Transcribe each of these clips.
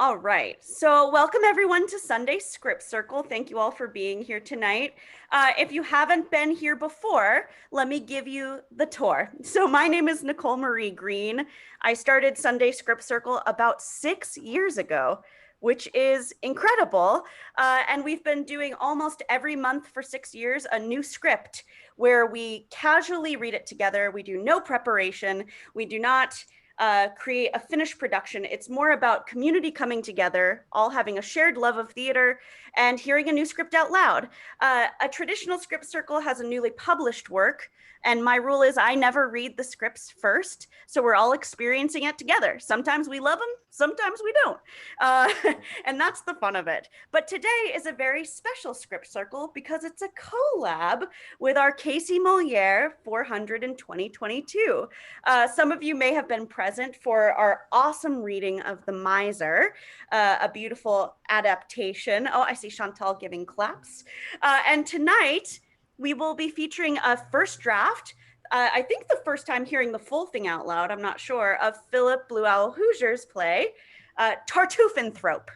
All right. So, welcome everyone to Sunday Script Circle. Thank you all for being here tonight. If you haven't been here before, let me give you the tour. So, my name is Nicole Marie Green. I started Sunday Script Circle about 6 years ago, which is incredible. And we've been doing almost every month for 6 years a new script where we casually read it together. We do no preparation. We do not create a finished production. It's more about community coming together, all having a shared love of theater, and hearing a new script out loud. A traditional script circle has a newly published work, and my rule is I never read the scripts first, so we're all experiencing it together. Sometimes we love them, sometimes we don't. And that's the fun of it. But today is a very special script circle because it's a collab with our KC MOlière 400 in 2022. Some of you may have been present for our awesome reading of The Miser, a beautiful adaptation. Oh, I see Chantal giving claps. And tonight, we will be featuring a first draft, I think the first time hearing the full thing out loud, I'm not sure, of Philip Blue Owl Hooser's play, Tartuffenthrope.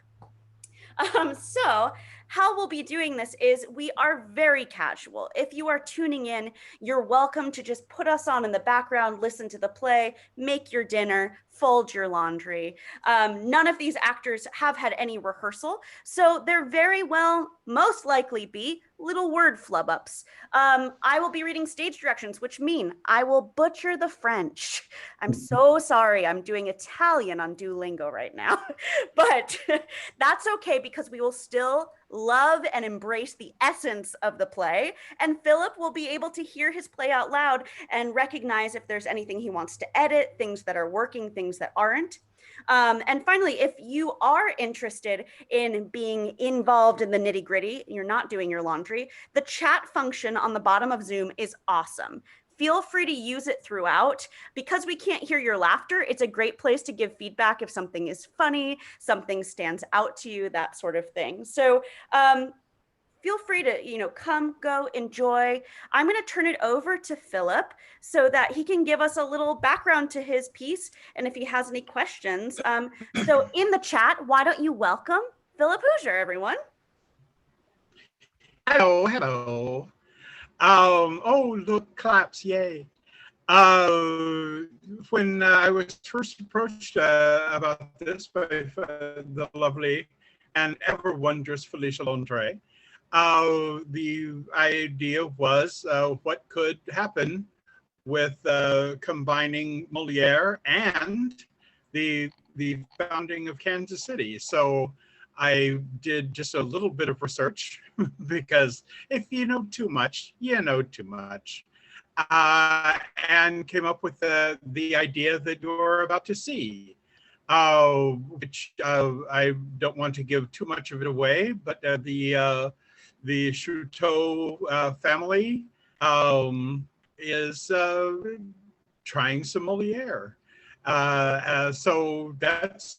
So how we'll be doing this is we are very casual. If you are tuning in, you're welcome to just put us on in the background, listen to the play, make your dinner, fold your laundry. None of these actors have had any rehearsal, so there very well most likely be little word flub ups. I will be reading stage directions, which mean I will butcher the French. I'm so sorry. I'm doing Italian on Duolingo right now, but that's okay because we will still love and embrace the essence of the play. And Philip will be able to hear his play out loud and recognize if there's anything he wants to edit, things that are working, things that aren't. And finally, if you are interested in being involved in the nitty gritty, you're not doing your laundry, the chat function on the bottom of Zoom is awesome. Feel free to use it throughout. Because we can't hear your laughter, it's a great place to give feedback if something is funny, something stands out to you, that sort of thing. So feel free to, come, go, enjoy. I'm going to turn it over to Philip so that he can give us a little background to his piece and if he has any questions. So in the chat, why don't you welcome Philip Hooser, everyone? Hello. Oh, look, claps, yay. When I was first approached about this by the lovely and ever wondrous Felicia Londre, the idea was what could happen with combining Moliere and the founding of Kansas City. So I did just a little bit of research because if you know too much, you know too much. And came up with the idea that you're about to see, which I don't want to give too much of it away, but the Chouteau family is trying some Moliere. So that's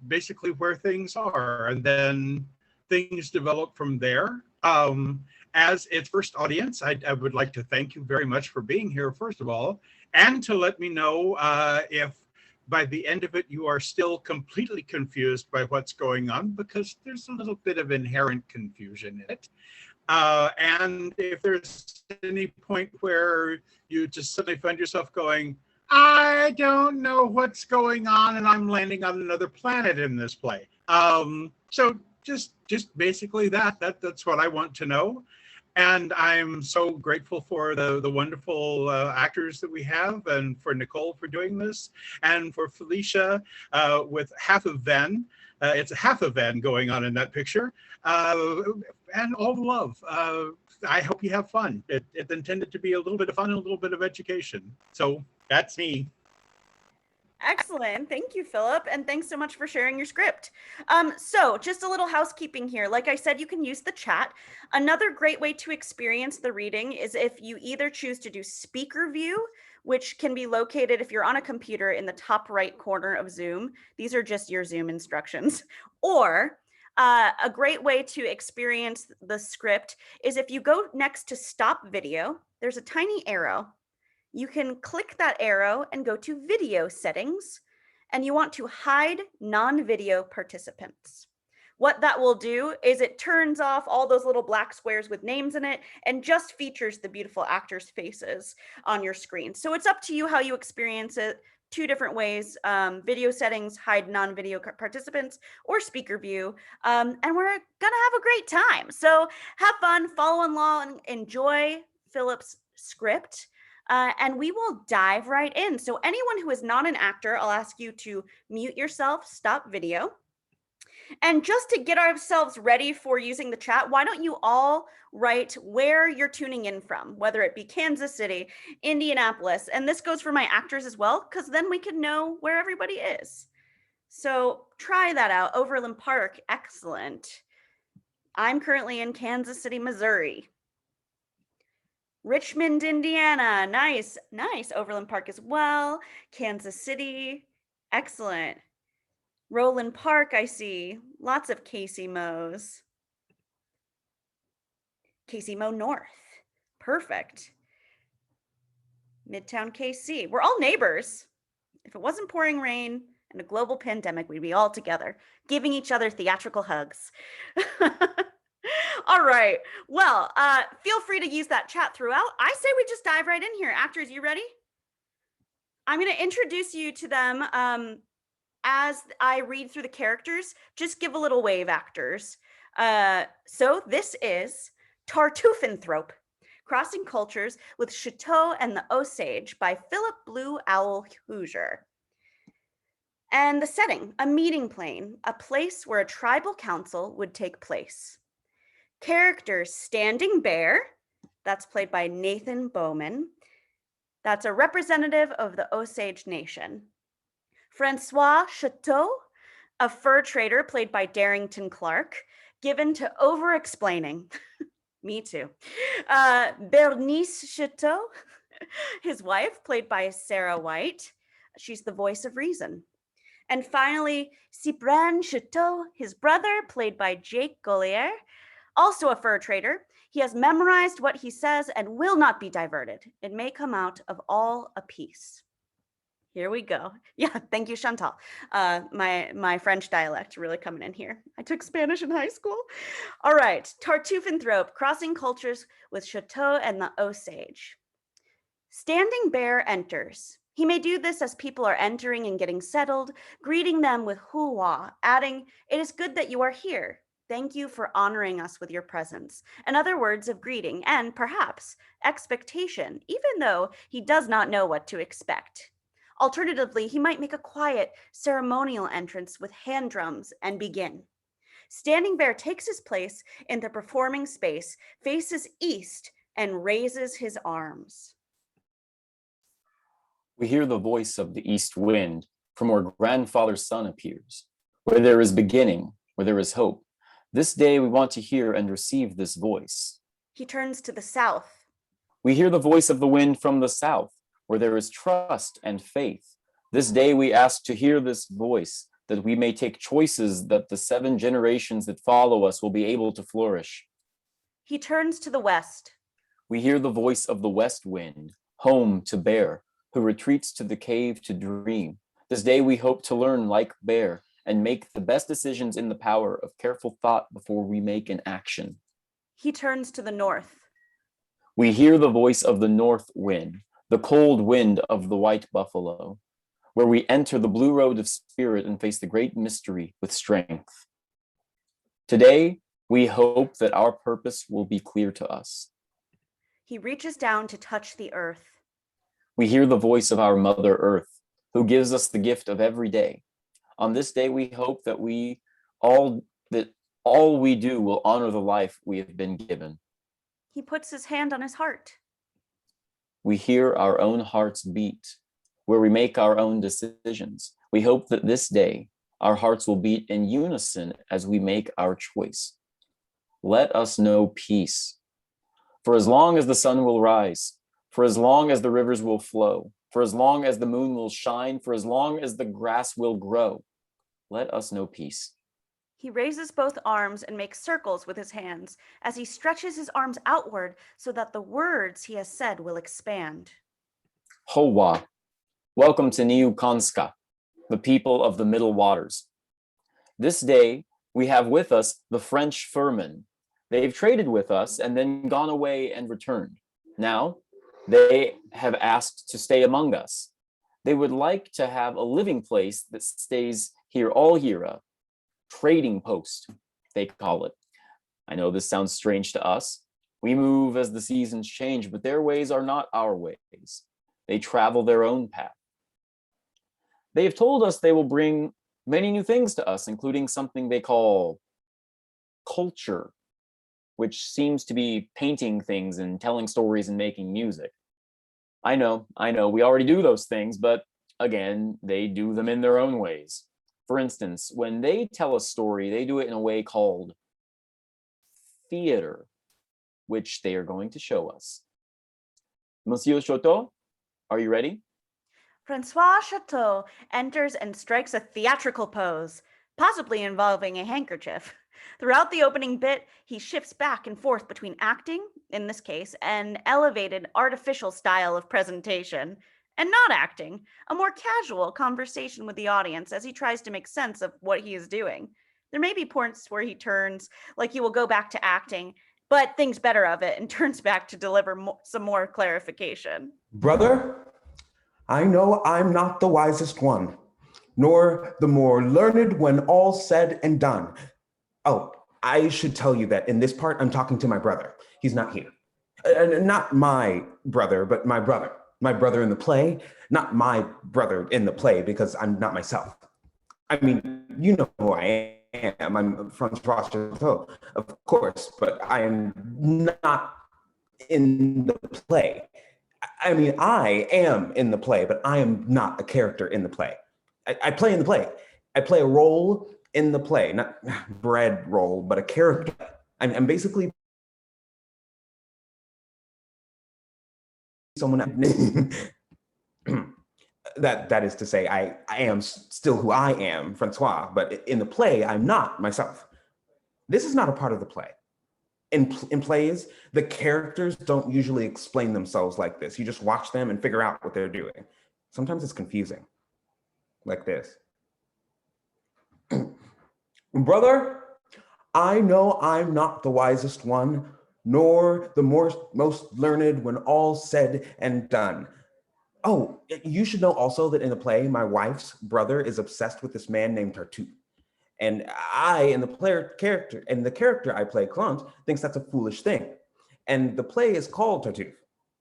basically where things are, and then things develop from there. As its first audience, I would like to thank you very much for being here, first of all, and to let me know if by the end of it you are still completely confused by what's going on, because there's a little bit of inherent confusion in it. And if there's any point where you just suddenly find yourself going, I don't know what's going on, and I'm landing on another planet in this play. So just basically that's what I want to know. And I'm so grateful for the wonderful actors that we have, and for Nicole for doing this, and for Felicia with half of Ven. It's a half of Ven going on in that picture, and all the love. I hope you have fun. It's intended to be a little bit of fun and a little bit of education. So that's me. Excellent. Thank you, Philip. And thanks so much for sharing your script. So just a little housekeeping here. Like I said, you can use the chat. Another great way to experience the reading is if you either choose to do speaker view, which can be located if you're on a computer in the top right corner of Zoom. These are just your Zoom instructions. Or a great way to experience the script is if you go next to stop video, there's a tiny arrow. You can click that arrow and go to video settings. and you want to hide non-video participants. What that will do is it turns off all those little black squares with names in it and just features the beautiful actors' faces on your screen. So it's up to you how you experience it. Two different ways, video settings, hide non-video participants, or speaker view. And we're gonna have a great time. So have fun, follow along, enjoy Philip's script. And we will dive right in. So anyone who is not an actor, I'll ask you to mute yourself, stop video. And just to get ourselves ready for using the chat, why don't you all write where you're tuning in from, whether it be Kansas City, Indianapolis, and this goes for my actors as well, because then we can know where everybody is. So try that out. Overland Park, excellent. I'm currently in Kansas City, Missouri. Richmond, Indiana, nice, nice. Overland Park as well. Kansas City, excellent. Roland Park, I see. Lots of KC Mo's. KC Mo North. Perfect. Midtown KC. We're all neighbors. If it wasn't pouring rain and a global pandemic, we'd be all together, giving each other theatrical hugs. All right. Well, feel free to use that chat throughout. I say we just dive right in here. Actors, you ready? I'm going to introduce you to them as I read through the characters. Just give a little wave, actors. So this is Tartuffenthrope, Crossing Cultures with Chateau and the Osage by Philip Blue Owl Hooser. And the setting, a meeting plane, a place where a tribal council would take place. Characters, Standing Bear, that's played by Nathan Bowman. That's a representative of the Osage Nation. Francois Chateau, a fur trader played by Darrington Clark, given to over-explaining. Me too. Bernice Chateau, his wife, played by Sarah White. She's the voice of reason. And finally, Cyprien Chateau, his brother, played by Jake Golier, also a fur trader. He has memorized what he says and will not be diverted. It may come out of all a piece. Here we go. Yeah, thank you, Chantal. My French dialect really coming in here. I took Spanish in high school. All right, Tartuffenthrope, Crossing Cultures with Chateau and the Osage. Standing Bear enters. He may do this as people are entering and getting settled, greeting them with hoo-wah, adding, "It is good that you are here. Thank you for honoring us with your presence," and other words of greeting and, perhaps, expectation, even though he does not know what to expect. Alternatively, he might make a quiet, ceremonial entrance with hand drums and begin. Standing Bear takes his place in the performing space, faces east, and raises his arms. We hear the voice of the east wind from where grandfather's sun appears, where there is beginning, where there is hope. This day we want to hear and receive this voice. He turns to the south. We hear the voice of the wind from the south, where there is trust and faith. This day we ask to hear this voice, that we may take choices that the 7 generations that follow us will be able to flourish. He turns to the west. We hear the voice of the west wind, home to Bear, who retreats to the cave to dream. This day we hope to learn like Bear and make the best decisions in the power of careful thought before we make an action. He turns to the north. We hear the voice of the north wind, the cold wind of the white buffalo, where we enter the blue road of spirit and face the great mystery with strength. Today, we hope that our purpose will be clear to us. He reaches down to touch the earth. We hear the voice of our Mother Earth, who gives us the gift of every day. On this day, we hope that all we do will honor the life we have been given. He puts his hand on his heart. We hear our own hearts beat, where we make our own decisions. We hope that this day, our hearts will beat in unison as we make our choice. Let us know peace. For as long as the sun will rise, for as long as the rivers will flow, for as long as the moon will shine, for as long as the grass will grow, let us know peace. He raises both arms and makes circles with his hands as he stretches his arms outward so that the words he has said will expand. Howa, welcome to Niu Kanska. the people of the middle waters. This day, we have with us the French furmen. They've traded with us and then gone away and returned. Now, they have asked to stay among us. They would like to have a living place that stays here all year, a trading post, they call it. I know this sounds strange to us. We move as the seasons change, but their ways are not our ways. They travel their own path. They have told us they will bring many new things to us, including something they call culture, which seems to be painting things and telling stories and making music. I know, we already do those things, but again, they do them in their own ways. For instance, when they tell a story, they do it in a way called theater, which they are going to show us. Monsieur Choteau, are you ready? Francois Chateau enters and strikes a theatrical pose, possibly involving a handkerchief. Throughout the opening bit, he shifts back and forth between acting, in this case, an elevated artificial style of presentation, and not acting, a more casual conversation with the audience as he tries to make sense of what he is doing. There may be points where he turns, like he will go back to acting, but thinks better of it and turns back to deliver some more clarification. Brother, I know I'm not the wisest one, nor the more learned when all's said and done. Oh, I should tell you that in this part, I'm talking to my brother. He's not here. Not my brother, but my brother. My brother in the play, not my brother in the play because I'm not myself. I mean, you know who I am. I'm Francois Chateau, of course, but I am not in the play. I mean, I am in the play, but I am not a character in the play. I play in the play. I play a role in the play, not bread role, but a character. I'm basically someone that is to say, I am still who I am, Francois, but in the play, I'm not myself. This is not a part of the play. In plays, the characters don't usually explain themselves like this. You just watch them and figure out what they're doing. Sometimes it's confusing, like this. Brother, I know I'm not the wisest one, nor the most learned when all's said and done. Oh, you should know also that in the play, my wife's brother is obsessed with this man named Tartuffenthrope. And I, and the character I play, Clant, thinks that's a foolish thing. And the play is called Tartuffe.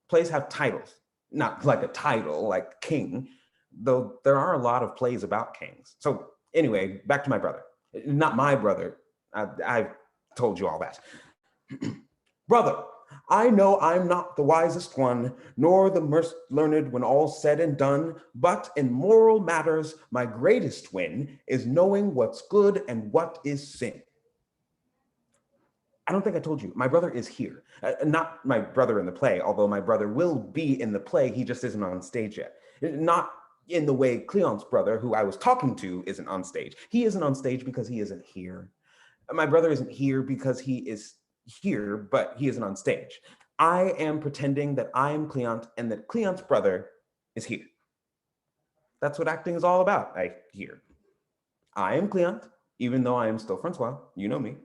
Plays have titles, not like a title, like king, though there are a lot of plays about kings. So anyway, back to my brother. Not my brother. I've told you all that. Brother, I know I'm not the wisest one, nor the most learned when all's said and done, but in moral matters, my greatest win is knowing what's good and what is sin. I don't think I told you, my brother is here. Not my brother in the play, although my brother will be in the play, he just isn't on stage yet. Not in the way Cleon's brother, who I was talking to, isn't on stage. He isn't on stage because he isn't here. My brother isn't here because he is here, but he isn't on stage. I am pretending that I am Cleant and that Cleant's brother is here. That's what acting is all about, I hear. I am Cleant, even though I am still Francois, you know me.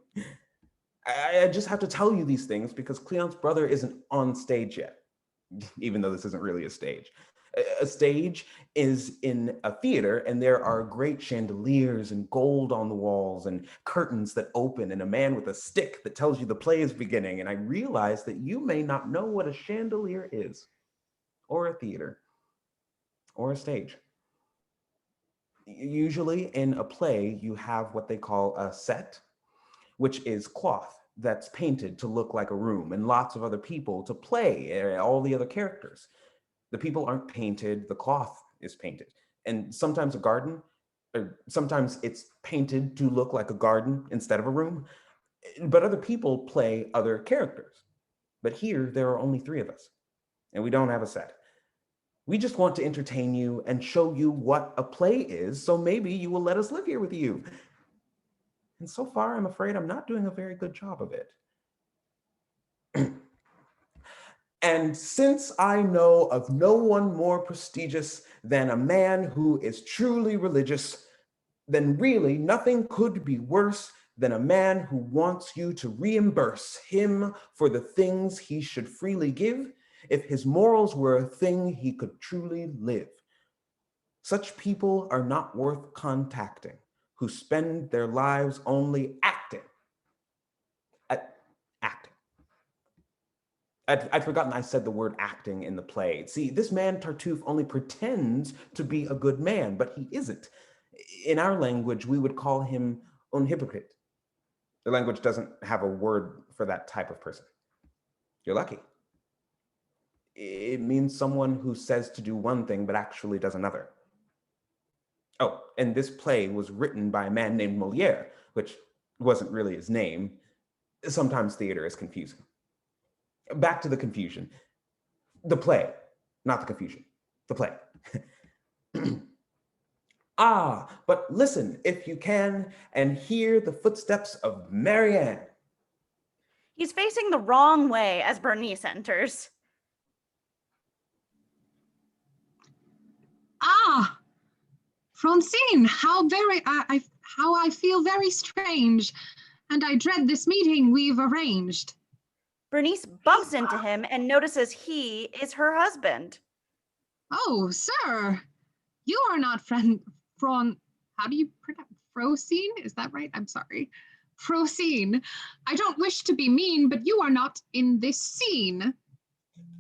I just have to tell you these things because Cleant's brother isn't on stage yet, even though this isn't really a stage. A stage is in a theater and there are great chandeliers and gold on the walls and curtains that open and a man with a stick that tells you the play is beginning. And I realize that you may not know what a chandelier is, or a theater, or a stage. Usually in a play, you have what they call a set, which is cloth that's painted to look like a room and lots of other people to play all the other characters. The people aren't painted, the cloth is painted. And sometimes a garden, or sometimes it's painted to look like a garden instead of a room, but other people play other characters. But here, there are only 3 of us, and we don't have a set. We just want to entertain you and show you what a play is, so maybe you will let us live here with you. And so far, I'm afraid I'm not doing a very good job of it. And since I know of no one more prestigious than a man who is truly religious, then really nothing could be worse than a man who wants you to reimburse him for the things he should freely give if his morals were a thing he could truly live. Such people are not worth contacting, who spend their lives only acting. Acting. I'd forgotten I said the word acting in the play. See, this man Tartuffe only pretends to be a good man, but he isn't. In our language, we would call him un hypocrite. The language doesn't have a word for that type of person. You're lucky. It means someone who says to do one thing but actually does another. Oh, and this play was written by a man named Molière, which wasn't really his name. Sometimes theater is confusing. Back to the confusion. The play, not the confusion. The play. But listen, if you can, and hear the footsteps of Marianne. He's facing the wrong way as Bernice enters. Francine, how I feel very strange, and I dread this meeting we've arranged. Bernice bumps into him and notices he is her husband. Oh, sir, you are not how do you pronounce Frosine? Is that right? I'm sorry. Frosine. I don't wish to be mean, but you are not in this scene.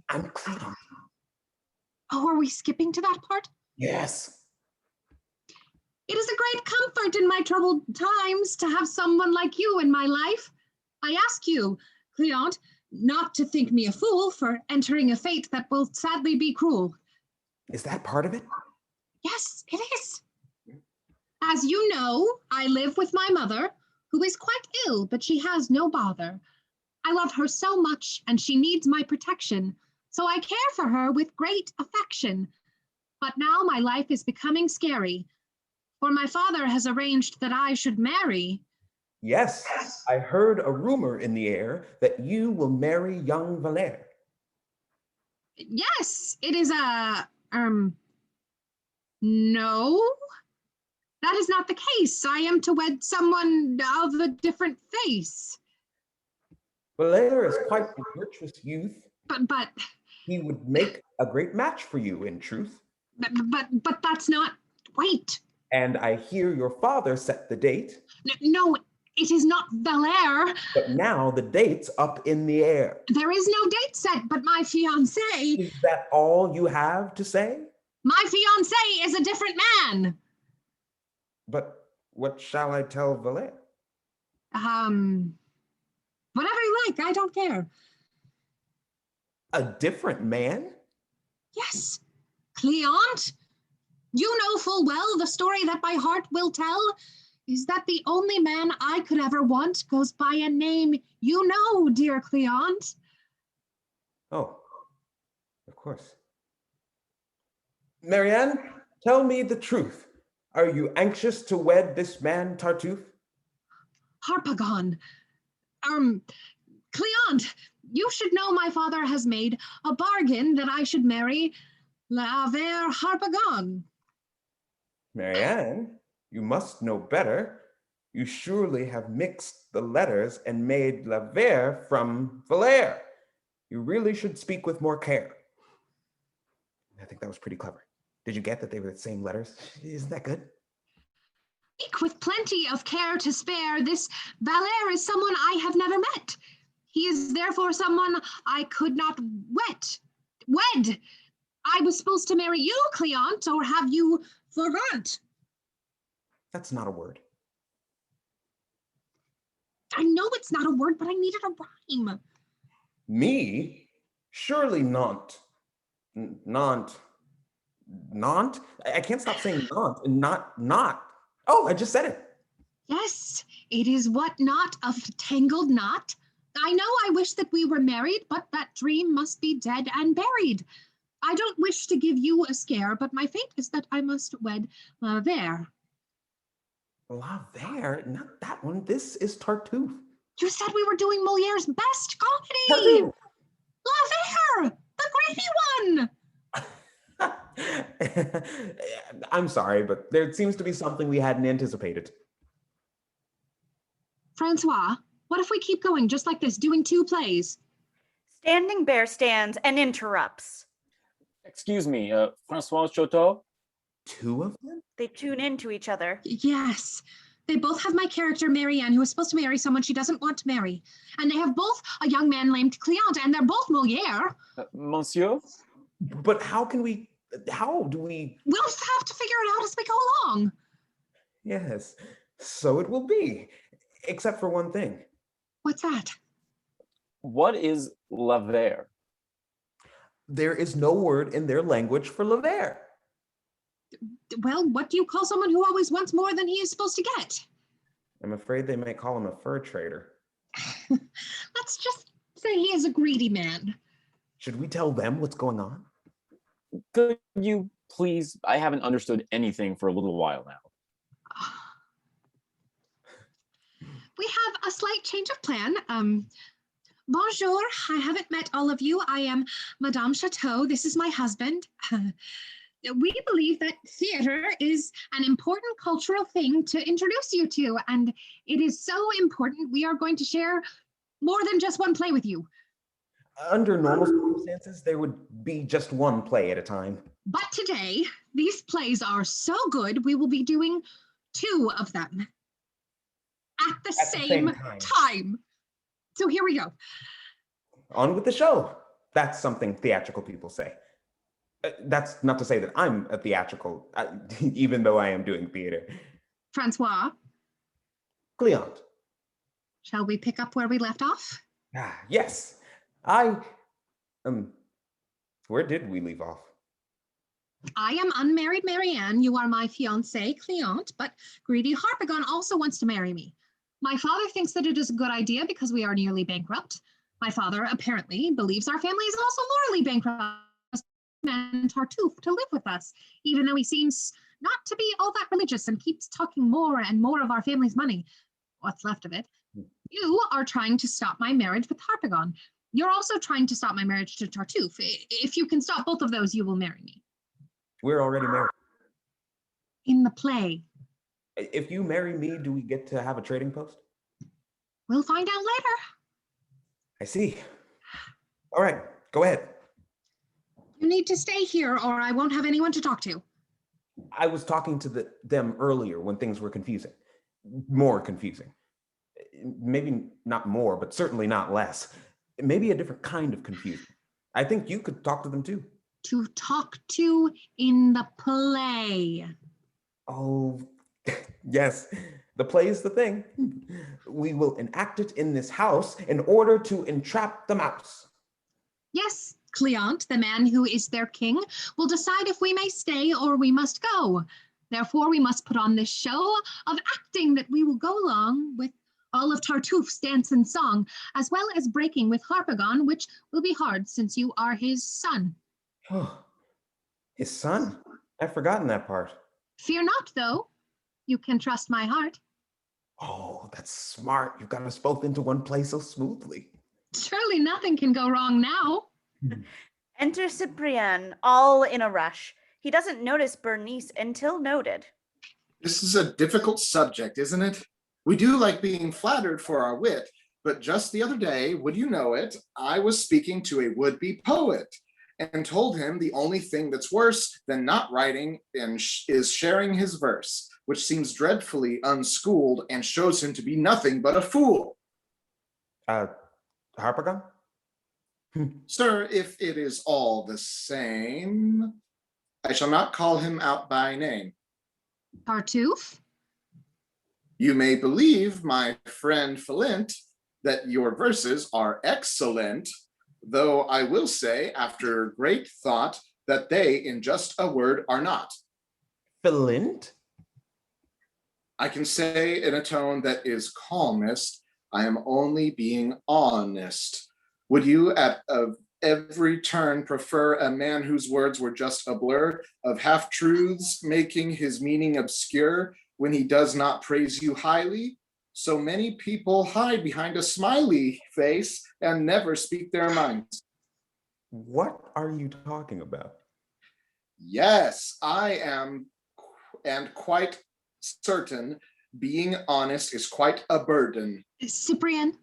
I'm Cleon. Oh, are we skipping to that part? Yes. It is a great comfort in my troubled times to have someone like you in my life. I ask you, Cleant, not to think me a fool for entering a fate that will sadly be cruel. Is that part of it? Yes, it is. As you know, I live with my mother, who is quite ill, but she has no bother. I love her so much, and she needs my protection, so I care for her with great affection. But now my life is becoming scary, for my father has arranged that I should marry. Yes, I heard a rumor in the air that you will marry young Valère. Yes, it is no, that is not the case. I am to wed someone of a different face. Valère is quite a virtuous youth. But he would make a great match for you, in truth. But that's not, wait. And I hear your father set the date. No, it is not Valère. But now the date's up in the air. There is no date set, but my fiancé. Is that all you have to say? My fiancé is a different man. But what shall I tell Valère? Whatever you like, I don't care. A different man? Yes, Cleant. You know full well the story that my heart will tell is that the only man I could ever want goes by a name you know, dear Cleant. Oh, of course. Marianne, tell me the truth. Are you anxious to wed this man, Tartuffe? Harpagon. Cleant, you should know my father has made a bargain that I should marry Lavere Harpagon. Marianne, you must know better. You surely have mixed the letters and made Lavere from Valère. You really should speak with more care. I think that was pretty clever. Did you get that they were the same letters? Isn't that good? Speak with plenty of care to spare. This Valère is someone I have never met. He is therefore someone I could not wed. I was supposed to marry you, Cleant, or have you forgot? That's not a word. I know it's not a word, but I needed a rhyme. Me? Surely not. Not. I can't stop saying not. Oh, I just said it. Yes, it is what not of tangled knot. I know I wish that we were married, but that dream must be dead and buried. I don't wish to give you a scare, but my fate is that I must wed Lavere. Lavere? Not that one. This is Tartuffe. You said we were doing Molière's best comedy. Tartuffe. The greedy one! I'm sorry, but there seems to be something we hadn't anticipated. Francois, what if we keep going just like this, doing 2 plays? Standing Bear stands and interrupts. Excuse me, Francois Choteau? 2 of them? They tune into each other. Yes. They both have my character, Marianne, who is supposed to marry someone she doesn't want to marry. And they have both a young man named Cléante, and they're both Molière. Monsieur? But how do we? We'll have to figure it out as we go along. Yes, so it will be, except for one thing. What's that? What is laver? There is no word in their language for laver. Well, what do you call someone who always wants more than he is supposed to get? I'm afraid they might call him a fur trader. Let's just say he is a greedy man. Should we tell them what's going on? Could you please? I haven't understood anything for a little while now. We have a slight change of plan. Bonjour, I haven't met all of you. I am Madame Chateau. This is my husband. We believe that theater is an important cultural thing to introduce you to, and it is so important we are going to share more than just one play with you. Under normal circumstances, there would be just one play at a time. But today, these plays are so good, we will be doing 2 of them at the same time. So here we go. On with the show. That's something theatrical people say. That's not to say that I'm a theatrical, even though I am doing theater. Francois, Cléante. shall we pick up where we left off? Yes. Where did we leave off? I am unmarried Marianne. You are my fiancée, Cléante, but greedy Harpagon also wants to marry me. My father thinks that it is a good idea because we are nearly bankrupt. My father apparently believes our family is also morally bankrupt. And Tartuffe to live with us, even though he seems not to be all that religious and keeps talking more and more of our family's money, what's left of it. You are trying to stop my marriage with Harpagon. You're also trying to stop my marriage to Tartuffe. If you can stop both of those, you will marry me. We're already married. In the play. If you marry me, do we get to have a trading post? We'll find out later. I see. All right, go ahead. You need to stay here or I won't have anyone to talk to. I was talking to them earlier when things were confusing. More confusing. Maybe not more, but certainly not less. Maybe a different kind of confusion. I think you could talk to them too. To talk to in the play. Oh, yes. The play is the thing. We will enact it in this house in order to entrap the mouse. Yes, Cléante, the man who is their king, will decide if we may stay or we must go. Therefore, we must put on this show of acting that we will go along with all of Tartuffe's dance and song, as well as breaking with Harpagon, which will be hard since you are his son. Oh, his son? I've forgotten that part. Fear not, though. You can trust my heart. Oh, that's smart. You've got us both into one place so smoothly. Surely nothing can go wrong now. Enter Cyprien, all in a rush. He doesn't notice Bernice until noted. This is a difficult subject, isn't it? We do like being flattered for our wit, but just the other day, would you know it, I was speaking to a would-be poet and told him the only thing that's worse than not writing is sharing his verse, which seems dreadfully unschooled and shows him to be nothing but a fool. Harpagon? Sir, if it is all the same, I shall not call him out by name. Tartuffe? You may believe, my friend Philip, that your verses are excellent, though I will say, after great thought, that they, in just a word, are not. Philip? I can say in a tone that is calmest, I am only being honest. Would you at every turn prefer a man whose words were just a blur of half-truths making his meaning obscure when he does not praise you highly? So many people hide behind a smiley face and never speak their minds. What are you talking about? Yes, I am, and quite certain being honest is quite a burden. Cyprian,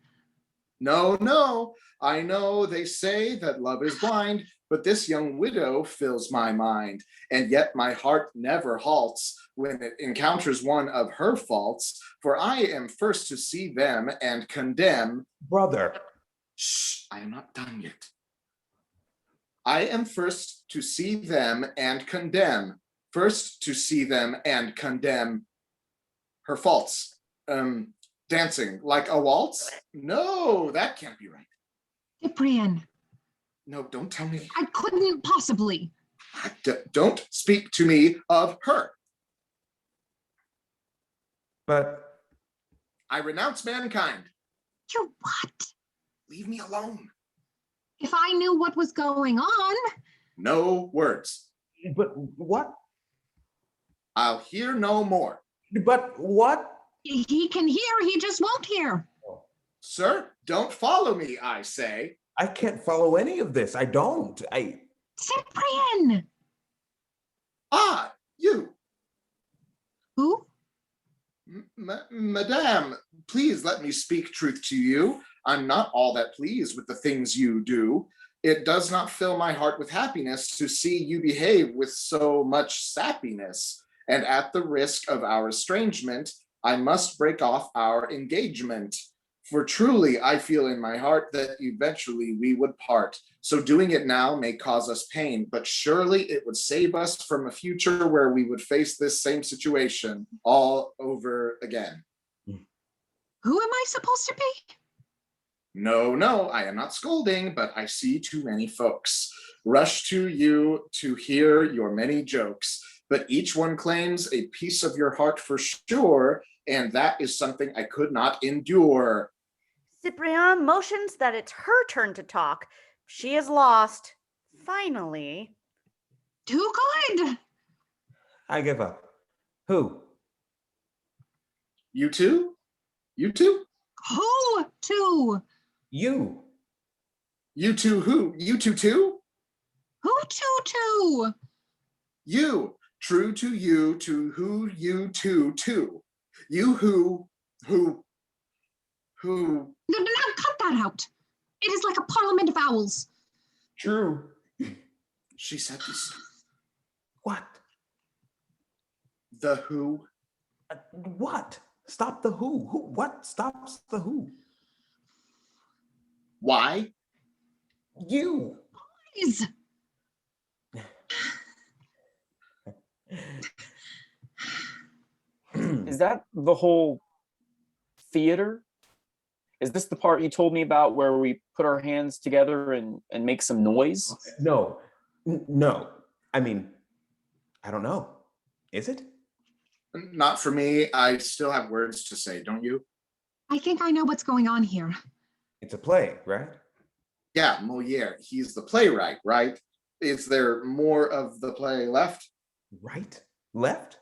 No, no, I know they say that love is blind, but this young widow fills my mind, and yet my heart never halts when it encounters one of her faults, for I am first to see them and condemn. Brother. Shh, I am not done yet. I am first to see them and condemn. First to see them and condemn her faults. Dancing like a waltz? No, that can't be right. Cyprian, No, don't tell me. I couldn't possibly. Don't speak to me of her. But I renounce mankind. You what? Leave me alone. If I knew what was going on. No words. but what? I'll hear no more. But what? He can hear, he just won't hear. Sir, don't follow me, I say. I can't follow any of this. I don't. Cyprian! Ah, you. Who? Madame, please let me speak truth to you. I'm not all that pleased with the things you do. It does not fill my heart with happiness to see you behave with so much sappiness. And at the risk of our estrangement, I must break off our engagement. For truly, I feel in my heart that eventually we would part. So doing it now may cause us pain, but surely it would save us from a future where we would face this same situation all over again. Who am I supposed to be? No, no, I am not scolding, but I see too many folks rush to you to hear your many jokes, but each one claims a piece of your heart for sure, and that is something I could not endure. Cyprian motions that it's her turn to talk. She is lost. Finally. Too good. I give up. Who? You two? You two? Who to? You. You two who? You two too? Who to? You. True to you, to who you two too. You who. Now cut that out. It is like a parliament of owls. True. She said this. What? The who? What? Stop the who. Who? What stops the who? Why? You. Please. Is that the whole theater? Is this the part you told me about where we put our hands together and make some noise? No. No. I mean, I don't know. Is it? Not for me. I still have words to say, don't you? I think I know what's going on here. It's a play, right? Yeah, Molière. He's the playwright, right? Is there more of the play left? Right? Left?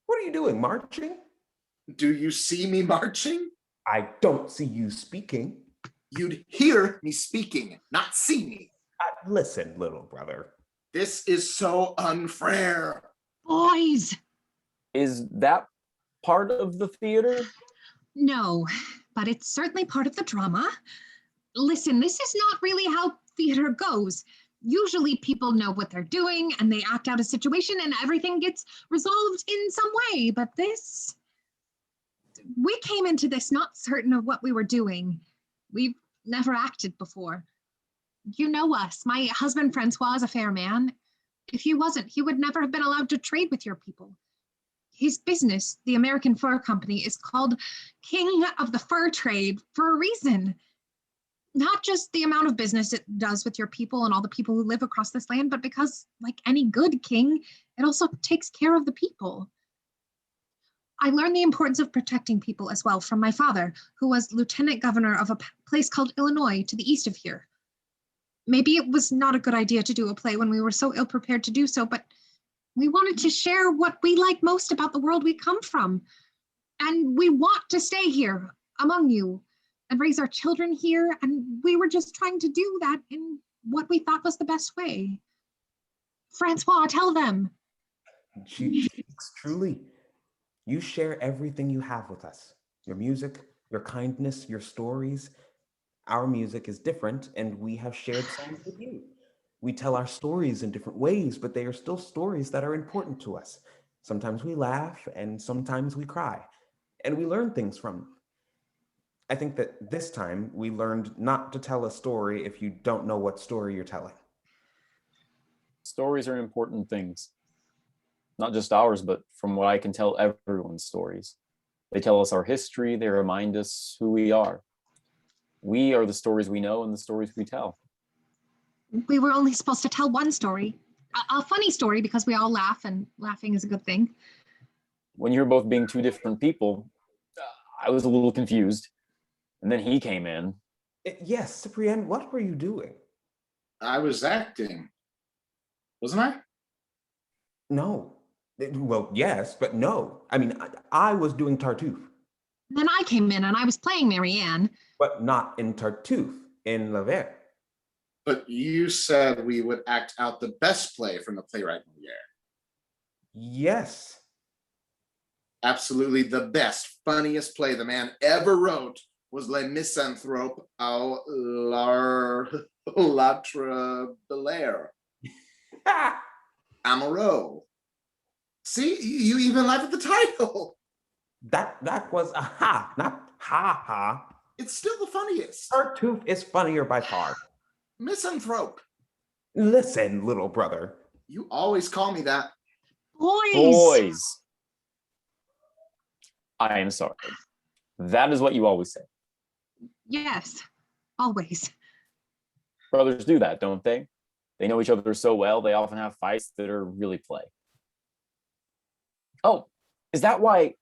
What are you doing? Marching? Do you see me marching? I don't see you speaking. You'd hear me speaking, not see me. Listen, little brother. This is so unfair. Boys. Is that part of the theater? No, but it's certainly part of the drama. Listen, this is not really how theater goes. Usually people know what they're doing and they act out a situation and everything gets resolved in some way. But we came into this not certain of what we were doing. We've never acted before. You know us. My husband Francois is a fair man. If he wasn't, he would never have been allowed to trade with your people. His business, the American Fur Company, is called King of the Fur Trade for a reason. Not just the amount of business it does with your people and all the people who live across this land, but because, like any good king, it also takes care of the people. I learned the importance of protecting people as well from my father, who was lieutenant governor of a place called Illinois to the east of here. Maybe it was not a good idea to do a play when we were so ill-prepared to do so, but we wanted to share what we like most about the world we come from. And we want to stay here among you and raise our children here. And we were just trying to do that in what we thought was the best way. Francois, tell them. She speaks truly. You share everything you have with us. Your music, your kindness, your stories. Our music is different, and we have shared songs with you. We tell our stories in different ways, but they are still stories that are important to us. Sometimes we laugh, and sometimes we cry, and we learn things from them. I think that this time we learned not to tell a story if you don't know what story you're telling. Stories are important things. Not just ours, but from what I can tell, everyone's stories. They tell us our history, they remind us who we are. We are the stories we know and the stories we tell. We were only supposed to tell one story, a funny story, because we all laugh, and laughing is a good thing. When you're both being two different people, I was a little confused. And then he came in. Yes, Cyprien, what were you doing? I was acting, wasn't I? No. Well, yes, but no. I mean, I was doing Tartuffe, Then I came in and I was playing Marianne. but not in Tartuffe, in L'Avert. But you said we would act out the best play from the playwright Molière. Yes. Absolutely the best, funniest play the man ever wrote was Les Misanthropes au L'Atre Belair. Amoureux. See, you even laugh at the title. That was a ha, not ha ha. It's still the funniest. Tartuffe is funnier by far. Misanthrope. Listen, little brother. You always call me that. Boys. I am sorry. That is what you always say. Yes, always. Brothers do that, don't they? They know each other so well, they often have fights that are really play. Oh, is that why?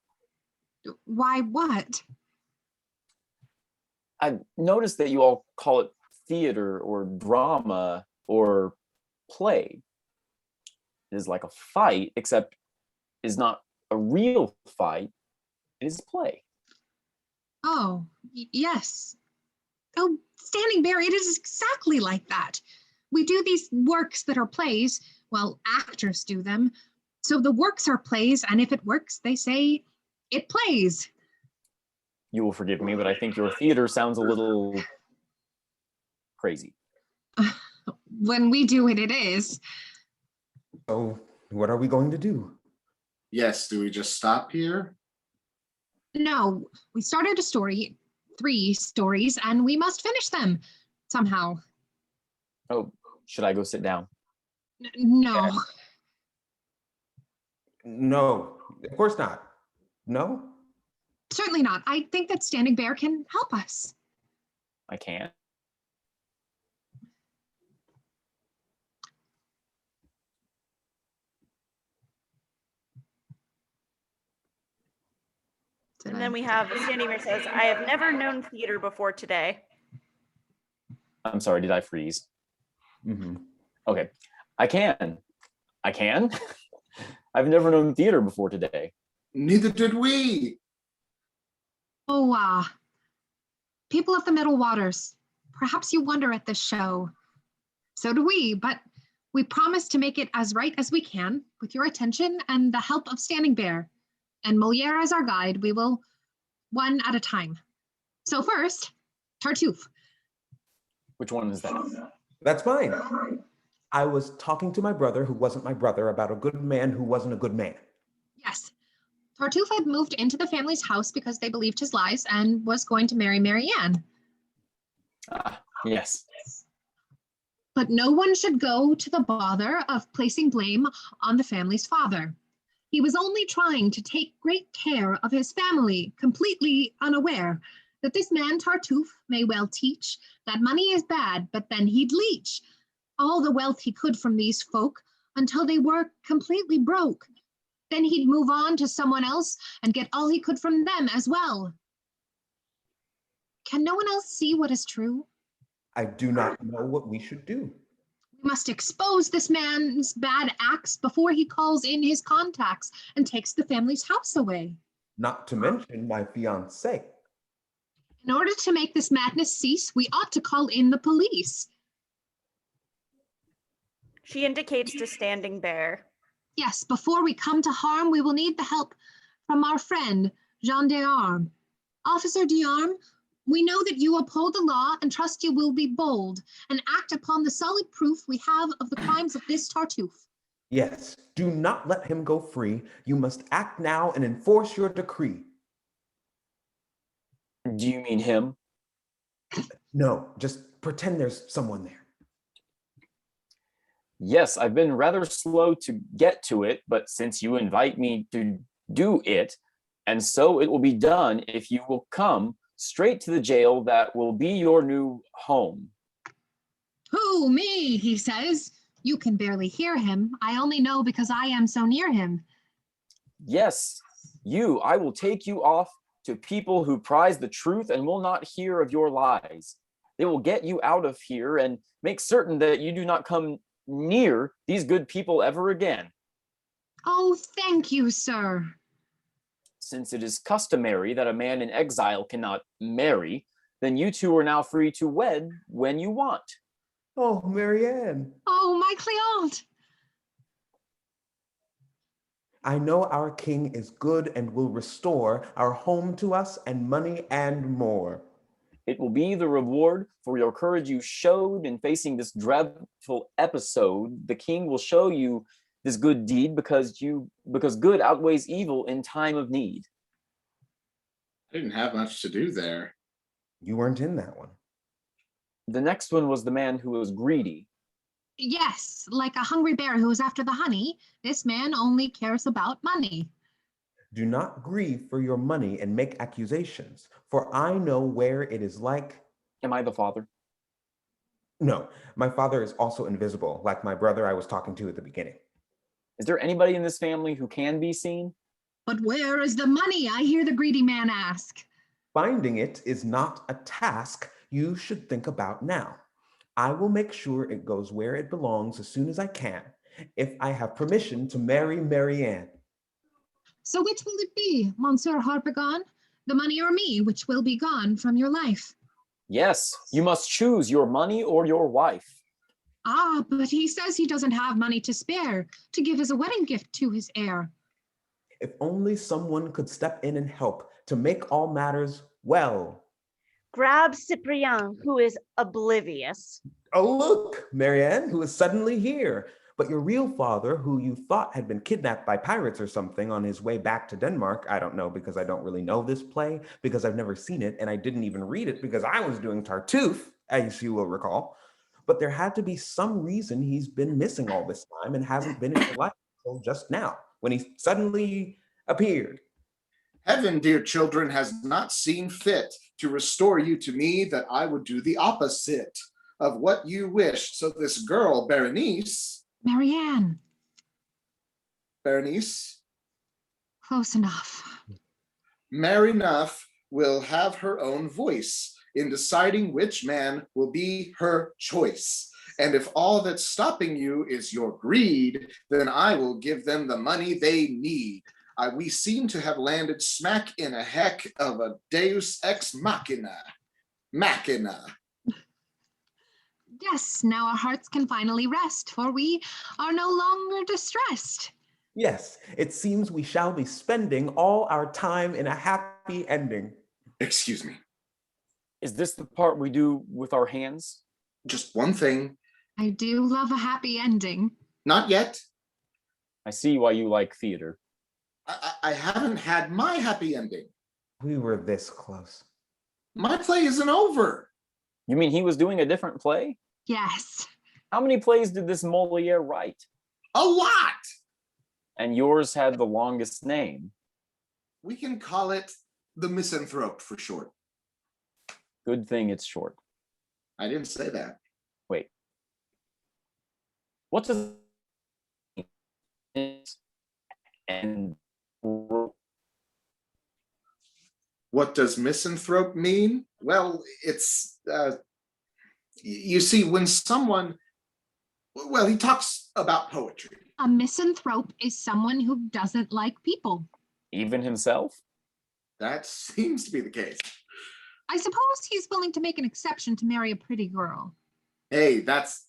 Why what? I noticed that you all call it theater or drama or play. It is like a fight, except is not a real fight. It is play. Oh, yes. Oh, Standing Bear, it is exactly like that. We do these works that are plays, well, actors do them. So the works are plays, and if it works, they say it plays. You will forgive me, but I think your theater sounds a little crazy. When we do it, it is. So, what are we going to do? Yes, do we just stop here? No, we started a story, 3 stories, and we must finish them somehow. Oh, should I go sit down? No. No, of course not. No? Certainly not. I think that Standing Bear can help us. I can't. And then we have Standing Bear says, I have never known theater before today. I'm sorry, did I freeze? Mm-hmm. Okay, I can. I can? I've never known theater before today. Neither did we. Oh, people of the Middle Waters, perhaps you wonder at this show. So do we, but we promise to make it as right as we can with your attention and the help of Standing Bear. And Molière as our guide, we will one at a time. So first, Tartuffe. Which one is that? That's fine. I was talking to my brother who wasn't my brother about a good man who wasn't a good man. Yes. Tartuffe had moved into the family's house because they believed his lies and was going to marry Marianne. Yes. But no one should go to the bother of placing blame on the family's father. He was only trying to take great care of his family, completely unaware that this man Tartuffe may well teach that money is bad, but then he'd leech all the wealth he could from these folk until they were completely broke. Then he'd move on to someone else and get all he could from them as well. Can no one else see what is true? I do not know what we should do. We must expose this man's bad acts before he calls in his contacts and takes the family's house away. Not to mention my fiancée. In order to make this madness cease, we ought to call in the police. She indicates to Standing Bear. Yes, before we come to harm, we will need the help from our friend, Jean d'Arm. Officer d'Arm, we know that you uphold the law and trust you will be bold and act upon the solid proof we have of the crimes of this Tartuffe. Yes, do not let him go free. You must act now and enforce your decree. Do you mean him? No, just pretend there's someone there. Yes, I've been rather slow to get to it, but since you invite me to do it, and so it will be done if you will come straight to the jail that will be your new home. Who, me, he says. You can barely hear him. I only know because I am so near him. Yes, you, I will take you off to people who prize the truth and will not hear of your lies. They will get you out of here and make certain that you do not come near these good people ever again. Oh, thank you, sir. Since it is customary that a man in exile cannot marry, then you two are now free to wed when you want. Oh, Marianne. Oh, my Cléante. I know our king is good and will restore our home to us and money and more. It will be the reward for your courage you showed in facing this dreadful episode. The king will show you this good deed because good outweighs evil in time of need. I didn't have much to do there. You weren't in that one. The next one was the man who was greedy. Yes, like a hungry bear who is after the honey, this man only cares about money. Do not grieve for your money and make accusations, for I know where it is like. Am I the father? No, my father is also invisible, like my brother I was talking to at the beginning. Is there anybody in this family who can be seen? But where is the money? I hear the greedy man ask. Finding it is not a task you should think about now. I will make sure it goes where it belongs as soon as I can, if I have permission to marry Marianne. So which will it be, Monsieur Harpagon? The money or me, which will be gone from your life? Yes, you must choose your money or your wife. Ah, but he says he doesn't have money to spare to give as a wedding gift to his heir. If only someone could step in and help to make all matters well. Grab Cyprien, who is oblivious. Oh, look, Marianne, who is suddenly here. But your real father, who you thought had been kidnapped by pirates or something on his way back to Denmark, I don't know because I don't really know this play, because I've never seen it, and I didn't even read it because I was doing Tartuffe, as you will recall. But there had to be some reason he's been missing all this time and hasn't been in your life until just now, when he suddenly appeared. Heaven, dear children, has not seen fit to restore you to me, that I would do the opposite of what you wished. So this girl, Berenice. Berenice, close enough. Marinough will have her own voice in deciding which man will be her choice. And if all that's stopping you is your greed, then I will give them the money they need. We seem to have landed smack in a heck of a deus ex machina. Yes, now our hearts can finally rest, for we are no longer distressed. Yes, it seems we shall be spending all our time in a happy ending. Excuse me. Is this the part we do with our hands? Just one thing. I do love a happy ending. Not yet. I see why you like theater. I haven't had my happy ending. We were this close. My play isn't over. You mean he was doing a different play? Yes. How many plays did this Molière write? A lot. And yours had the longest name. We can call it the Misanthrope for short. Good thing it's short. I didn't say that. Wait. What does and What does misanthrope mean? Well, it's, you see, when someone, well, he talks about poetry. A misanthrope is someone who doesn't like people. even himself? That seems to be the case. I suppose he's willing to make an exception to marry a pretty girl. Hey, that's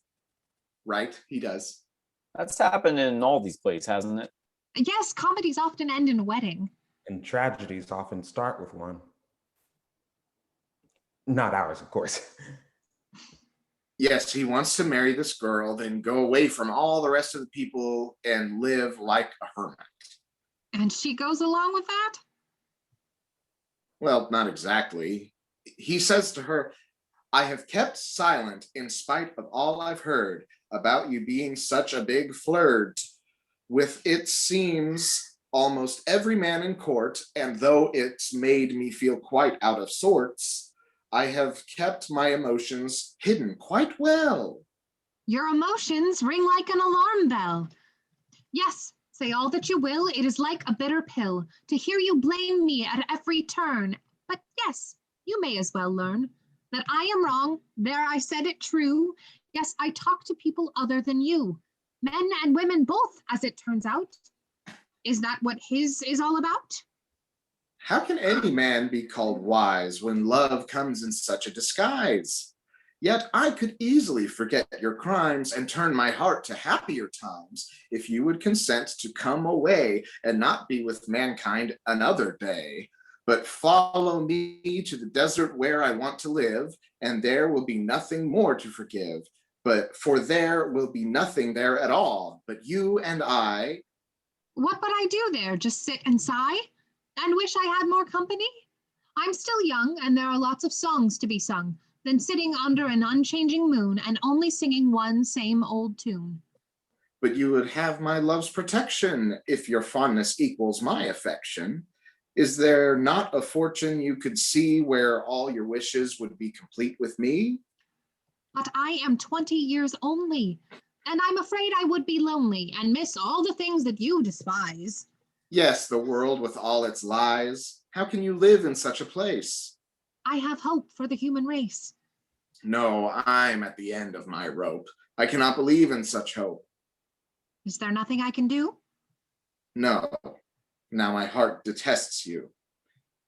right, he does. That's happened in all these plays, hasn't it? Yes, comedies often end in a wedding. And tragedies often start with one. Not ours, of course. Yes, he wants to marry this girl, then go away from all the rest of the people and live like a hermit. And she goes along with that? Well, not exactly. He says to her, I have kept silent in spite of all I've heard about you being such a big flirt with, it seems, almost every man in court, and though it's made me feel quite out of sorts, I have kept my emotions hidden quite well. Your emotions ring like an alarm bell. Yes, say all that you will, it is like a bitter pill to hear you blame me at every turn. But yes, you may as well learn that I am wrong. There I said it true. Yes, I talk to people other than you. Men and women both, as it turns out. Is that what his is all about? How can any man be called wise when love comes in such a disguise? Yet I could easily forget your crimes and turn my heart to happier times if you would consent to come away and not be with mankind another day, but follow me to the desert where I want to live, and there will be nothing more to forgive. But for there will be nothing there at all, but you and I. What would I do there? Just sit and sigh? And wish I had more company? I'm still young, and there are lots of songs to be sung than sitting under an unchanging moon and only singing one same old tune. But you would have my love's protection if your fondness equals my affection. Is there not a fortune you could see where all your wishes would be complete with me? But I am 20 years only, and I'm afraid I would be lonely and miss all the things that you despise. Yes, the world with all its lies. How can you live in such a place? I have hope for the human race. No, I'm at the end of my rope. I cannot believe in such hope. Is there nothing I can do? No, now my heart detests you.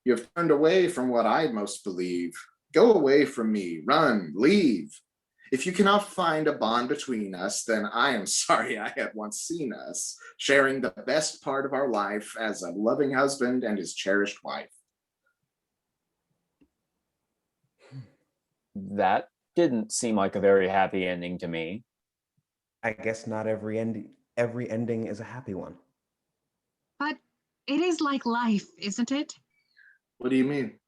You have turned away from what I most believe. Go away from me, run, leave. If you cannot find a bond between us, then I am sorry I had once seen us, sharing the best part of our life as a loving husband and his cherished wife. That didn't seem like a very happy ending to me. I guess not every ending is a happy one. But it is like life, isn't it? What do you mean?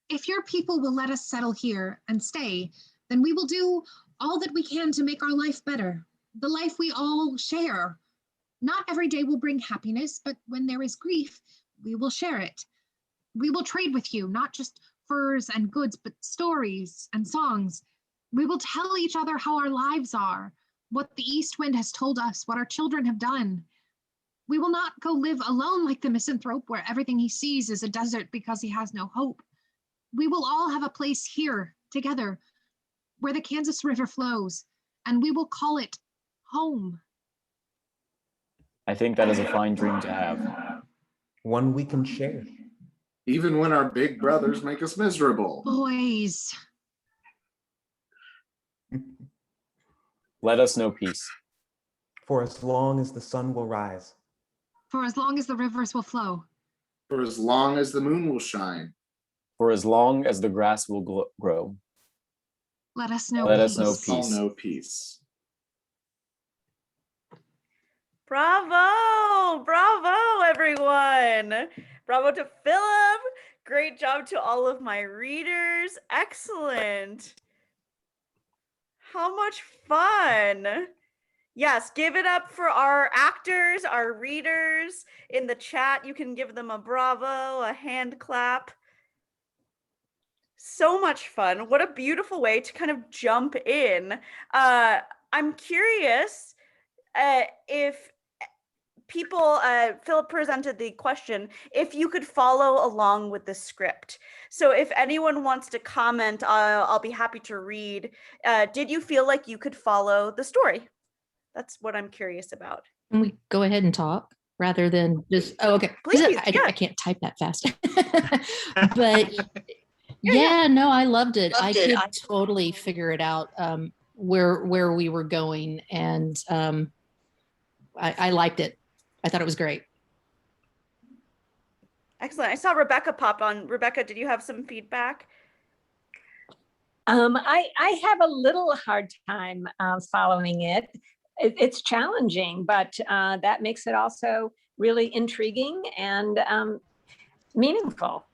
If your people will let us settle here and stay, then we will do all that we can to make our life better, the life we all share. Not every day will bring happiness, but when there is grief, we will share it. We will trade with you, not just furs and goods, but stories and songs. We will tell each other how our lives are, what the east wind has told us, what our children have done. We will not go live alone like the misanthrope, where everything he sees is a desert because he has no hope. We will all have a place here, together, where the Kansas River flows, and we will call it home. I think that is a fine dream to have. One we can share. Even when our big brothers make us miserable. Boys. Let us know peace. For as long as the sun will rise. For as long as the rivers will flow. For as long as the moon will shine. For as long as the grass will grow. Let us know Let peace. us know Let's all peace. know peace. Bravo! Bravo, everyone! Bravo to Philip! Great job to all of my readers. Excellent. How much fun. Yes, give it up for our actors, our readers. In the chat, you can give them a bravo, a hand clap. So much fun. What a beautiful way to kind of jump in. I'm curious if people, Philip presented the question, if you could follow along with the script. So if anyone wants to comment, I'll be happy to read. Did you feel like you could follow the story? That's what I'm curious about. Can we go ahead and talk rather than just, oh, okay. Please, yeah. I can't type that fast. But yeah, no, I loved it. I could totally figure it out. where we were going, and I liked it. I thought it was great. Excellent. I saw Rebecca pop on. Rebecca, did you have some feedback? I have a little hard time following it. It's challenging, but that makes it also really intriguing and meaningful.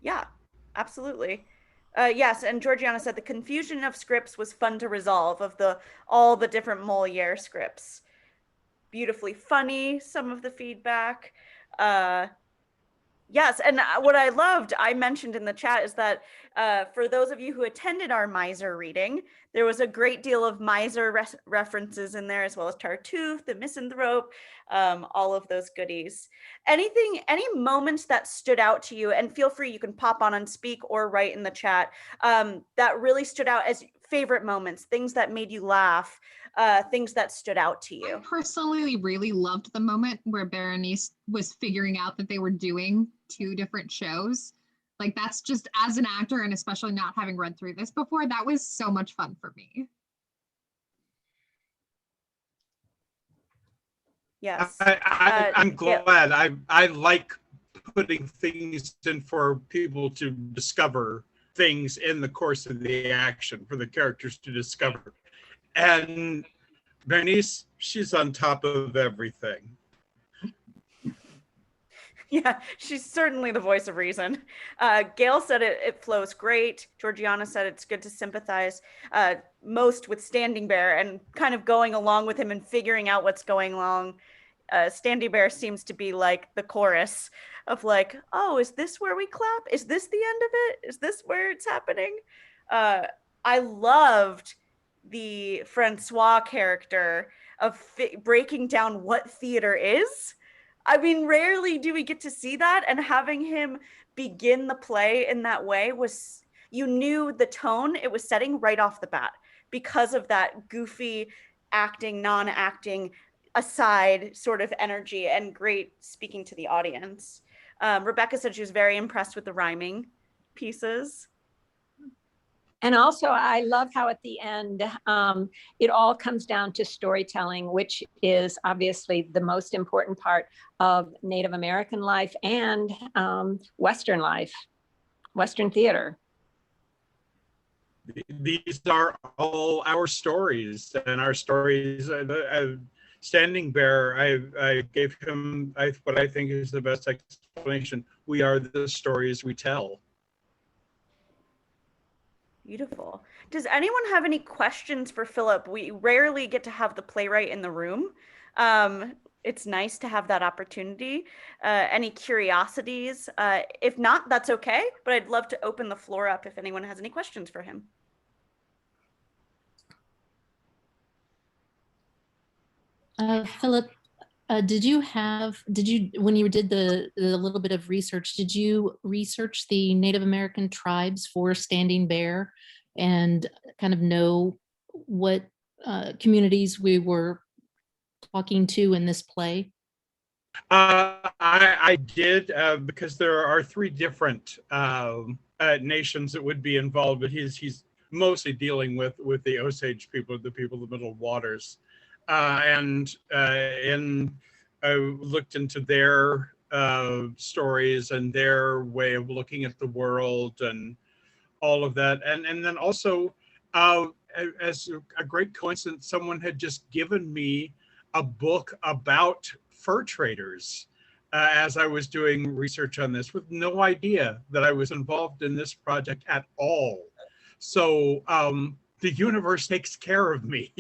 Yeah, absolutely. Yes, and Georgiana said the confusion of scripts was fun to resolve, of all the different Molière scripts. Beautifully funny, some of the feedback. Yes, and what I loved, I mentioned in the chat, is that for those of you who attended our Miser reading, there was a great deal of Miser references in there, as well as Tartuffe, the Misanthrope, all of those goodies. Any moments that stood out to you, and feel free, you can pop on and speak or write in the chat, that really stood out as favorite moments, things that made you laugh, things that stood out to you? I personally really loved the moment where Berenice was figuring out that they were doing 2 different shows. Like, that's just, as an actor, and especially not having read through this before, that was so much fun for me. Yes. I'm glad. I like putting things in for people to discover things in the course of the action, for the characters to discover. And Bernice, she's on top of everything. Yeah, she's certainly the voice of reason. Gail said it flows great. Georgiana said it's good to sympathize most with Standing Bear and kind of going along with him and figuring out what's going on. Standing Bear seems to be like the chorus of like, oh, is this where we clap? Is this the end of it? Is this where it's happening? I loved the Francois character of breaking down what theater is. I mean, rarely do we get to see that, and having him begin the play in that way was, you knew the tone it was setting right off the bat because of that goofy acting, non-acting aside sort of energy, and great speaking to the audience. Rebecca said she was very impressed with the rhyming pieces. And also, I love how at the end, it all comes down to storytelling, which is obviously the most important part of Native American life and Western life, Western theater. These are all our stories, and our stories. Standing Bear, I gave him what I think is the best explanation. We are the stories we tell. Beautiful. Does anyone have any questions for Philip? We rarely get to have the playwright in the room. It's nice to have that opportunity. Any curiosities? If not, that's okay, but I'd love to open the floor up if anyone has any questions for him. Philip, did you, when you did the little bit of research, did you research the Native American tribes for Standing Bear and kind of know what communities we were talking to in this play? I did, because there are 3 different nations that would be involved, but he's mostly dealing with the Osage people, the people of the Middle Waters. And I looked into their stories and their way of looking at the world and all of that. And then also, as a great coincidence, someone had just given me a book about fur traders as I was doing research on this, with no idea that I was involved in this project at all. So the universe takes care of me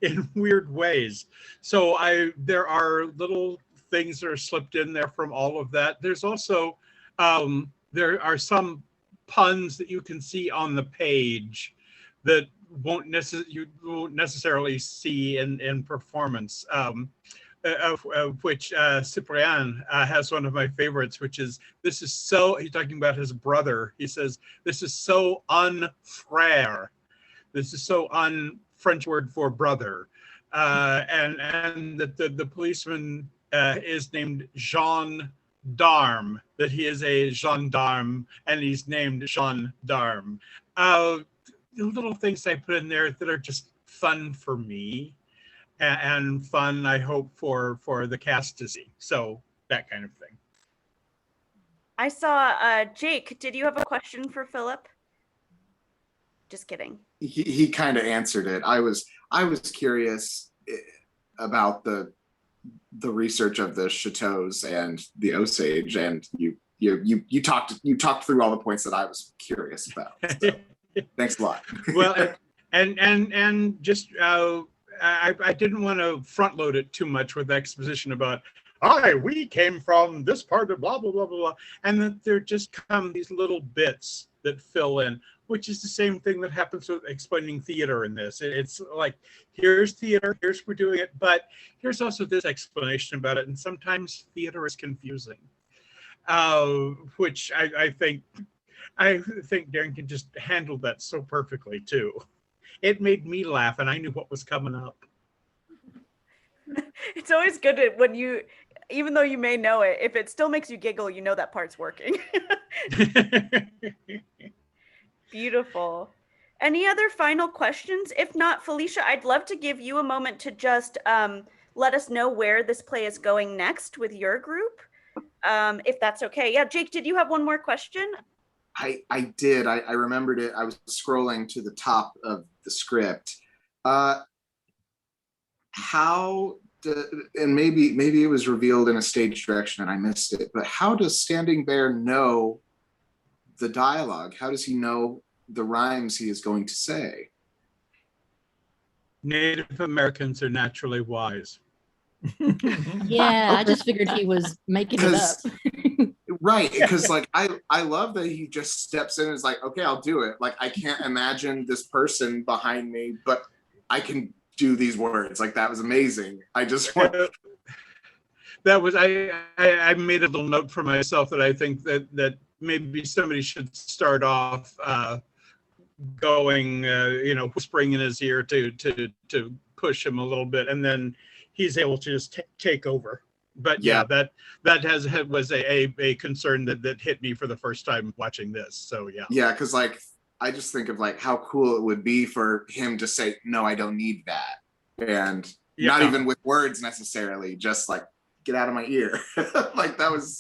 in weird ways. So there are little things that are slipped in there from all of that. There's also, there are some puns that you can see on the page that you won't necessarily see in performance, of which Cyprien has one of my favorites, which is, this is so, he's talking about his brother. He says, this is so un-frère. This is so French word for brother, and that the policeman is named Jean d'Arme, that he is a gendarme and he's named Jean d'Arme. little things I put in there that are just fun for me and fun, I hope, for the cast to see. So that kind of thing. I saw Jake. Did you have a question for Philip? Just kidding. He kind of answered it. I was curious about the research of the chateaus and the Osage, and you talked through all the points that I was curious about. So, thanks a lot. Well, and just I didn't want to front load it too much with exposition about we came from this part of blah blah blah blah blah, and then there just come these little bits that fill in, which is the same thing that happens with explaining theater in this. It's like, here's theater, here's we're doing it, but here's also this explanation about it, and sometimes theater is confusing, which I think Darren can just handle that so perfectly too. It made me laugh, and I knew what was coming up. It's always good when you, even though you may know it, if it still makes you giggle, you know that part's working. Beautiful. Any other final questions? If not, Felicia, I'd love to give you a moment to just let us know where this play is going next with your group, if that's okay. Yeah, Jake, did you have one more question? I did. I remembered it. I was scrolling to the top of the script. And maybe it was revealed in a stage direction and I missed it, but how does Standing Bear know the dialogue? How does he know the rhymes he is going to say? Native Americans are naturally wise. Yeah, I just figured he was making it up. Right, because like I love that he just steps in and is like, okay, I'll do it. Like, I can't imagine this person behind me, but I can do these words. Like, that was amazing. I just want that was I made a little note for myself that I think that maybe somebody should start off going whispering in his ear to push him a little bit, and then he's able to just take over. But yeah, that was a concern that hit me for the first time watching this. So yeah, because like I just think of like how cool it would be for him to say, no, I don't need that, and not even with words necessarily, just like, get out of my ear. Like that was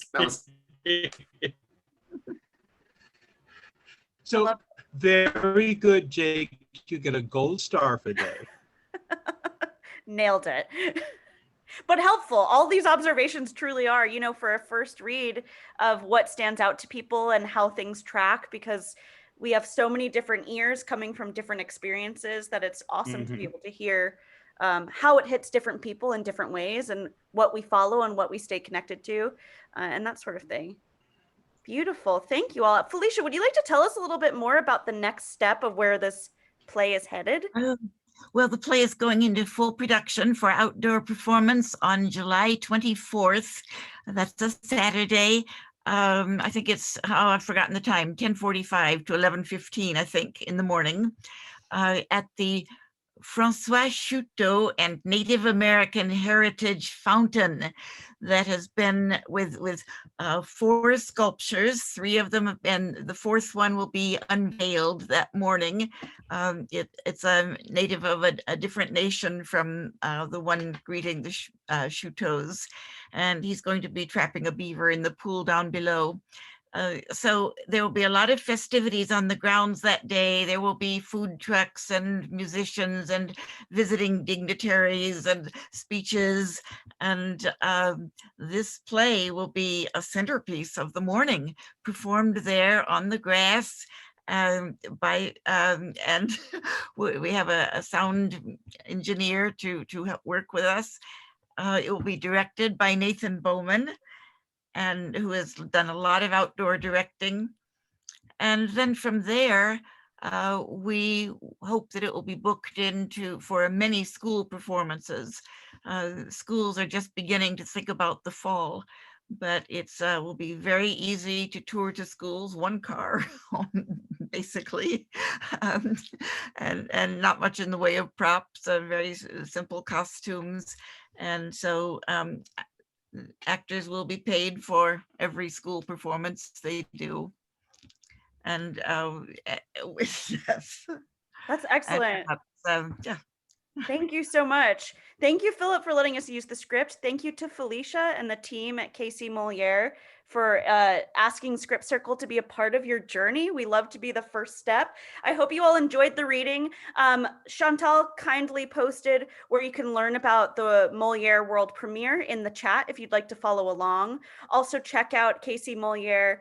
so very good, Jake. You get a gold star for today. Nailed it. But helpful. All these observations truly are, for a first read of what stands out to people and how things track, because we have so many different ears coming from different experiences that it's awesome to be able to hear how it hits different people in different ways and what we follow and what we stay connected to and that sort of thing. Beautiful. Thank you all. Felicia, would you like to tell us a little bit more about the next step of where this play is headed? Well, the play is going into full production for outdoor performance on July 24th. That's a Saturday. I think it's, I've forgotten the time, 10:45 to 11:15, I think, in the morning, at the Francois Chouteau and Native American Heritage Fountain that has been with 4 sculptures. 3 of them have been, the 4th one will be unveiled that morning. It's a native of a different nation from the one greeting the Chouteaus, and he's going to be trapping a beaver in the pool down below. So there will be a lot of festivities on the grounds that day. There will be food trucks and musicians and visiting dignitaries and speeches. And this play will be a centerpiece of the morning, performed there on the grass and we have a sound engineer to help work with us. It will be directed by Nathan Bowman, and who has done a lot of outdoor directing. And then from there, we hope that it will be booked for many school performances. Schools are just beginning to think about the fall, but it's will be very easy to tour to schools, 1 car, basically, and not much in the way of props, very simple costumes. And so actors will be paid for every school performance they do. And yes. That's excellent. So, yeah. Thank you so much. Thank you, Philip, for letting us use the script. Thank you to Felicia and the team at KC MOlière for asking Script Circle to be a part of your journey. We love to be the first step. I hope you all enjoyed the reading. Chantal kindly posted where you can learn about the Molière world premiere in the chat if you'd like to follow along. Also check out KC MOlière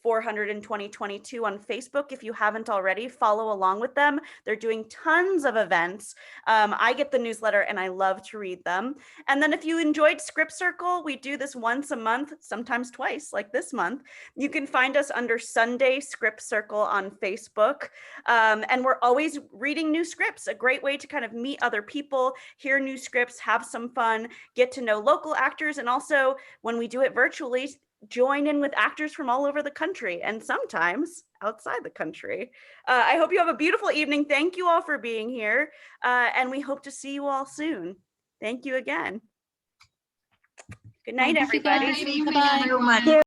400 in 2022 on Facebook. If you haven't already, follow along with them. They're doing tons of events. I get the newsletter and I love to read them. And then if you enjoyed Script Circle, we do this once a month, sometimes twice, like this month. You can find us under Sunday Script Circle on Facebook. And we're always reading new scripts, a great way to kind of meet other people, hear new scripts, have some fun, get to know local actors, and also when we do it virtually, join in with actors from all over the country and sometimes outside the country. I hope you have a beautiful evening. Thank you all for being here. And we hope to see you all soon. Thank you again. Good night, Thank you, everybody. guys. Good evening, Bye-bye. everyone.